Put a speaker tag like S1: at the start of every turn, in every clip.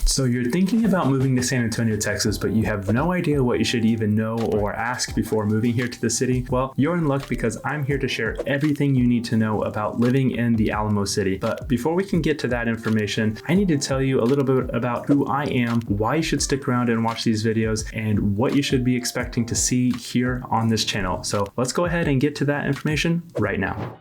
S1: So you're thinking about moving to San Antonio, Texas, but you have no idea what you should even know or ask before moving here to the city? Well, you're in luck because I'm here to share everything you need to know about living in the Alamo City. But before we can get to that information, I need to tell you a little bit about who I am, why you should stick around and watch these videos, and what you should be expecting to see here on this channel. So let's go ahead and get to that information right now.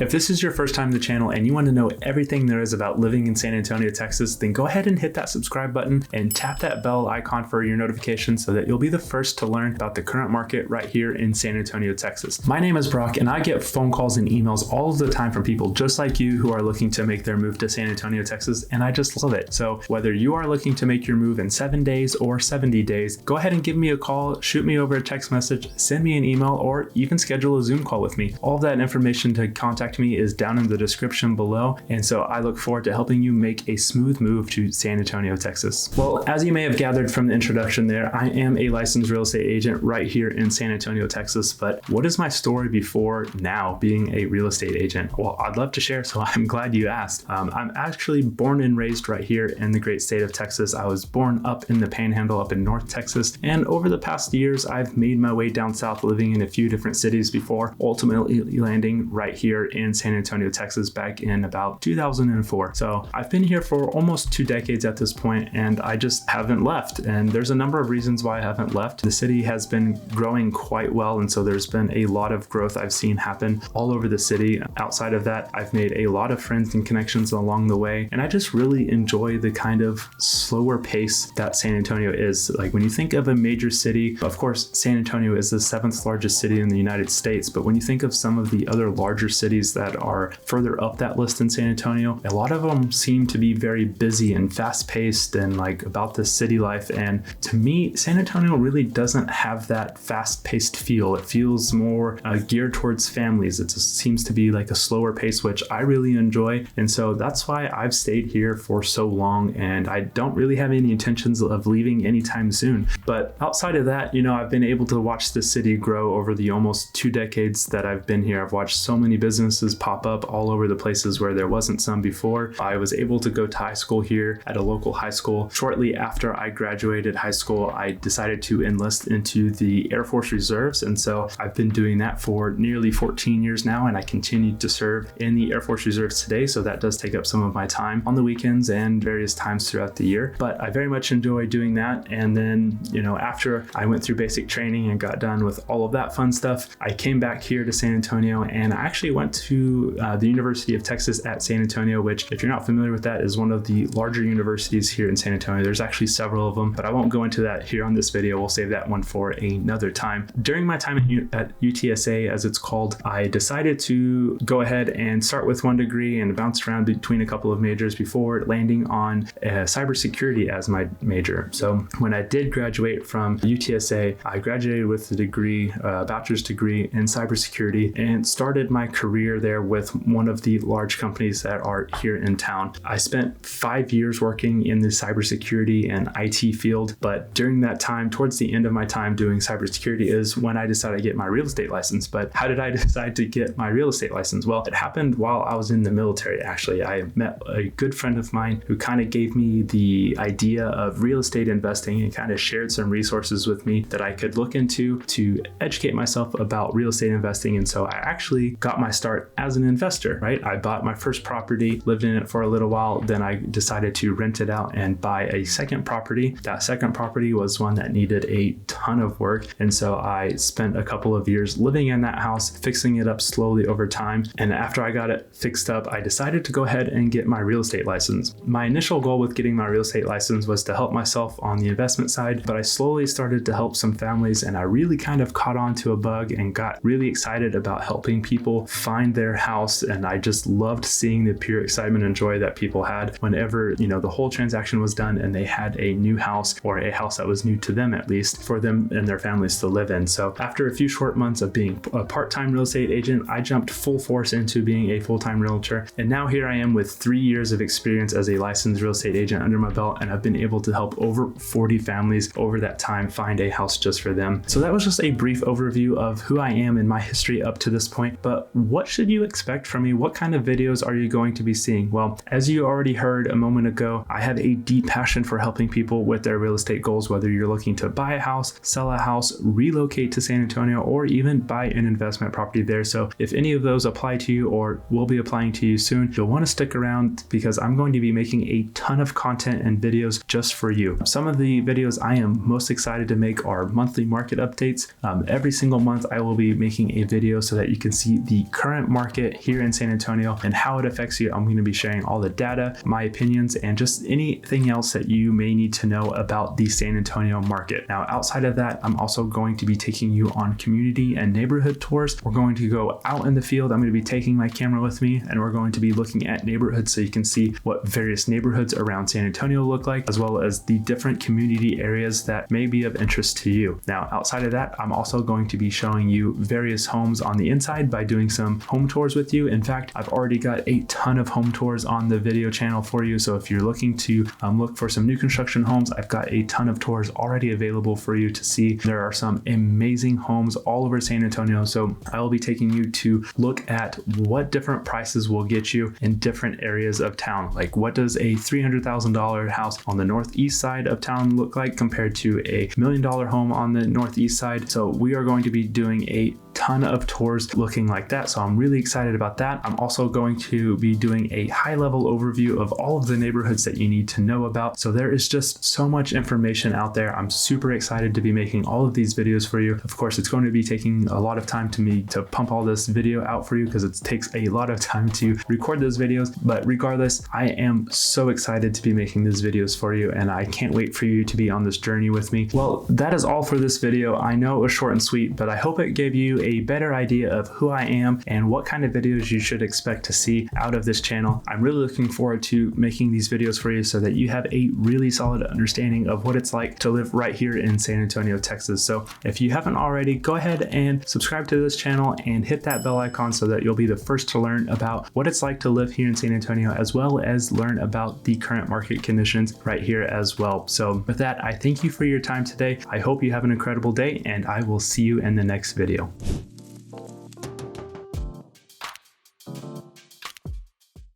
S1: If this is your first time to the channel and you want to know everything there is about living in San Antonio, Texas, then go ahead and hit that subscribe button and tap that bell icon for your notifications so that you'll be the first to learn about the current market right here in San Antonio, Texas. My name is Brock and I get phone calls and emails all of the time from people just like you who are looking to make their move to San Antonio, Texas, and I just love it. So whether you are looking to make your move in 7 days or 70 days, go ahead and give me a call, shoot me over a text message, send me an email, or even schedule a Zoom call with me. All of that information to contact me is down in the description below, and so I look forward to helping you make a smooth move to San Antonio, Texas. Well, as you may have gathered from the introduction there, I am a licensed real estate agent right here in San Antonio, Texas, but what is my story before now being a real estate agent? Well, I'd love to share, so I'm glad you asked. I'm actually born and raised right here in the great state of Texas. I was born up in the Panhandle up in North Texas, and over the past years, I've made my way down south, living in a few different cities before ultimately landing right here in San Antonio, Texas back in about 2004. So I've been here for almost 2 decades at this point, and I just haven't left. And there's a number of reasons why I haven't left. The city has been growing quite well, and so there's been a lot of growth I've seen happen all over the city. Outside of that, I've made a lot of friends and connections along the way, and I just really enjoy the kind of slower pace that San Antonio is. Like when you think of a major city, of course, San Antonio is the 7th largest city in the United States, but when you think of some of the other larger cities that are further up that list in San Antonio, a lot of them seem to be very busy and fast-paced and like about the city life. And to me, San Antonio really doesn't have that fast-paced feel. It feels more geared towards families. It just seems to be like a slower pace, which I really enjoy. And so that's why I've stayed here for so long, and I don't really have any intentions of leaving anytime soon. But outside of that, you know, I've been able to watch the city grow over the almost 2 decades that I've been here. I've watched so many businesses pop up all over the places where there wasn't some before. I was able to go to high school here at a local high school. Shortly after I graduated high school, I decided to enlist into the Air Force Reserves, and so I've been doing that for nearly 14 years now, and I continue to serve in the Air Force Reserves today, so that does take up some of my time on the weekends and various times throughout the year. But I very much enjoy doing that, and then, you know, after I went through basic training and got done with all of that fun stuff, I came back here to San Antonio, and I actually went to the University of Texas at San Antonio, which, if you're not familiar with that, is one of the larger universities here in San Antonio. There's actually several of them, but I won't go into that here on this video. We'll save that one for another time. During my time at UTSA, as it's called, I decided to go ahead and start with one degree and bounce around between a couple of majors before landing on cybersecurity as my major. So when I did graduate from UTSA, I graduated with a degree, a bachelor's degree in cybersecurity, and started my career there with one of the large companies that are here in town. I spent 5 years working in the cybersecurity and IT field, but during that time, towards the end of my time doing cybersecurity, is when I decided to get my real estate license. But how did I decide to get my real estate license? Well, it happened while I was in the military, actually. I met a good friend of mine who kind of gave me the idea of real estate investing and kind of shared some resources with me that I could look into to educate myself about real estate investing. And so I actually got my start as an investor, right? I bought my first property, lived in it for a little while, then I decided to rent it out and buy a second property. That second property was one that needed a ton of work, and so I spent a couple of years living in that house, fixing it up slowly over time. And after I got it fixed up, I decided to go ahead and get my real estate license. My initial goal with getting my real estate license was to help myself on the investment side, but I slowly started to help some families, and I really kind of caught on to a bug and got really excited about helping people find find their house, and I just loved seeing the pure excitement and joy that people had whenever, the whole transaction was done and they had a new house, or a house that was new to them at least, for them and their families to live in. So after a few short months of being a part-time real estate agent, I jumped full force into being a full-time realtor. And now here I am with 3 years of experience as a licensed real estate agent under my belt, and I've been able to help over 40 families over that time find a house just for them. So that was just a brief overview of who I am and my history up to this point. But what should you expect from me? What kind of videos are you going to be seeing? Well, as you already heard a moment ago, I have a deep passion for helping people with their real estate goals, whether you're looking to buy a house, sell a house, relocate to San Antonio, or even buy an investment property there. So if any of those apply to you or will be applying to you soon, you'll want to stick around because I'm going to be making a ton of content and videos just for you. Some of the videos I am most excited to make are monthly market updates. Every single month I will be making a video so that you can see the current market here in San Antonio and how it affects you. I'm going to be sharing all the data, my opinions, and just anything else that you may need to know about the San Antonio market. Now, outside of that, I'm also going to be taking you on community and neighborhood tours. We're going to go out in the field. I'm going to be taking my camera with me, and we're going to be looking at neighborhoods so you can see what various neighborhoods around San Antonio look like, as well as the different community areas that may be of interest to you. Now, outside of that, I'm also going to be showing you various homes on the inside by doing some home tours with you. In fact, I've already got a ton of home tours on the video channel for you. So if you're looking to look for some new construction homes, I've got a ton of tours already available for you to see. There are some amazing homes all over San Antonio. So I will be taking you to look at what different prices will get you in different areas of town. Like, what does a $300,000 house on the northeast side of town look like compared to a $1 million home on the northeast side? So we are going to be doing a ton of tours looking like that. So I'm really excited about that. I'm also going to be doing a high-level overview of all of the neighborhoods that you need to know about. So there is just so much information out there. I'm super excited to be making all of these videos for you. Of course, it's going to be taking a lot of time to me to pump all this video out for you because it takes a lot of time to record those videos. But regardless, I am so excited to be making these videos for you, and I can't wait for you to be on this journey with me. Well, that is all for this video. I know it was short and sweet, but I hope it gave you a better idea of who I am and what kind of videos you should expect to see out of this channel. I'm really looking forward to making these videos for you so that you have a really solid understanding of what it's like to live right here in San Antonio, Texas. So if you haven't already, go ahead and subscribe to this channel and hit that bell icon so that you'll be the first to learn about what it's like to live here in San Antonio, as well as learn about the current market conditions right here as well. So with that, I thank you for your time today. I hope you have an incredible day, and I will see you in the next video.